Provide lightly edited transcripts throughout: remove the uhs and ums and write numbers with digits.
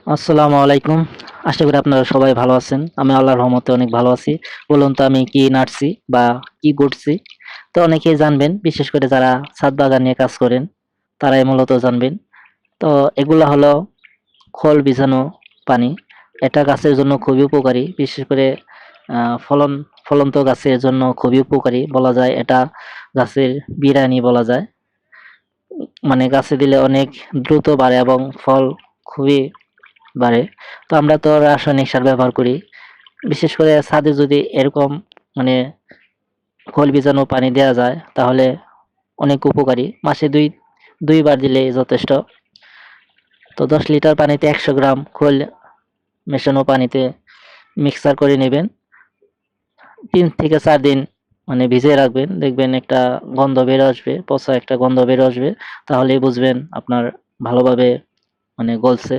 আসসালামু আলাইকুম। আশা করি আপনারা সবাই ভালো আছেন। আমি আল্লাহর রহমতে অনেক ভালো আছি। বলুন তো আমি কি নাড়ছি বা কি করছি? তো অনেকেই জানবেন, বিশেষ করে যারা ছাদ বাগান নিয়ে কাজ করেন, তারাই মূলত জানবেন। তো এগুলা হলো খোল বিছানো পানি। এটা গাছের জন্য খুবই উপকারী। বিশেষ করে আ ফলন ফলন্ত গাছের জন্য খুবই উপকারী। বলা যায় এটা গাছের বিরানি বলা যায়। মানে গাছে দিলে অনেক দ্রুত বাড়ে এবং ফল খুবই বাড়ে। তো আমরা তো রাসায়নিক সার ব্যবহার করি। বিশেষ করে ছাদে যদি এরকম মানে খোল ভিজানো পানি দেয়া যায় তাহলে অনেক উপকারী। মাসে ২ বার দিলেই যথেষ্ট। তো ১০ লিটার পানিতে ১০০ গ্রাম খোল মেশানো পানিতে মিক্সার করে নিবেন। ৩ থেকে ৪ দিন মানে ভিজিয়ে রাখবেন। দেখবেন একটা গন্ধ বের আসবে, পচা একটা গন্ধ বের আসবে। তাহলেই বুঝবেন আপনার ভালোভাবে মানে গলছে।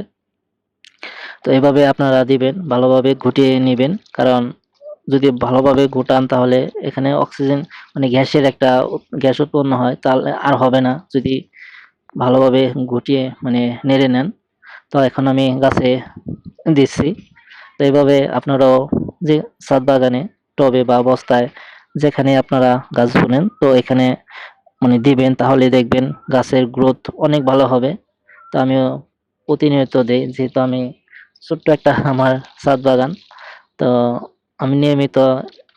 তো এভাবে আপনারা দিবেন, ভালোভাবে ঘুটিয়ে নিবেন। কারণ যদি ভালোভাবে ঘুটান তাহলে এখানে অক্সিজেন মানে গ্যাসের একটা গ্যাস উৎপন্ন হয়, তাহলে আর হবে না যদি ভালোভাবে ঘুটিয়ে মানে নেড়ে নেন। তো এখন আমি গাছে দিচ্ছি। তো এভাবে আপনারাও যে ছাদ বাগানে টবে বা বস্তায় যেখানে আপনারা গাছ বুনেন তো এখানে মানে দিবেন, তাহলে দেখবেন গাছের গ্রোথ অনেক ভালো হবে। তো আমিও প্রতিনিয়ত দেই, যেহেতু আমি ছোট্ট একটা আমার ছাদ বাগান। তো আমি নিয়মিত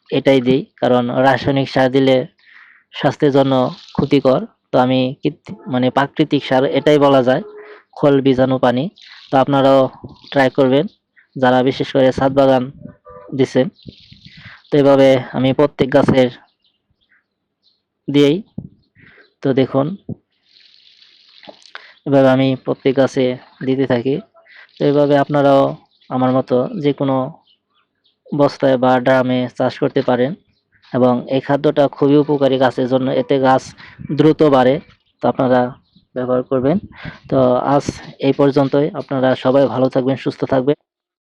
এটাই দেই। কারণ রাসায়নিক সার দিলে স্বাস্থ্যের জন্য ক্ষতিকর। তো আমি মানে প্রাকৃতিক সার এটাই বলা যায়, খোল বীজাণু পানি। তো আপনারাও ট্রাই করবেন, যারা বিশেষ করে ছাদ বাগান দিছেন। তো এভাবে আমি প্রত্যেক গাছের দিয়েই। তো দেখুন, এভাবে আমি প্রত্যেক গাছে দিতে থাকি। তো এভাবে আপনারাও আমার মতো যেকোনো বস্তায় বা ড্রামে চাষ করতে পারেন এবং এই খাদ্যটা খুবই উপকারী গাছের জন্য। এতে গাছ দ্রুত বাড়ে। তো আপনারা ব্যবহার করবেন। তো আজ এই পর্যন্তই। আপনারা সবাই ভালো থাকবেন, সুস্থ থাকবেন।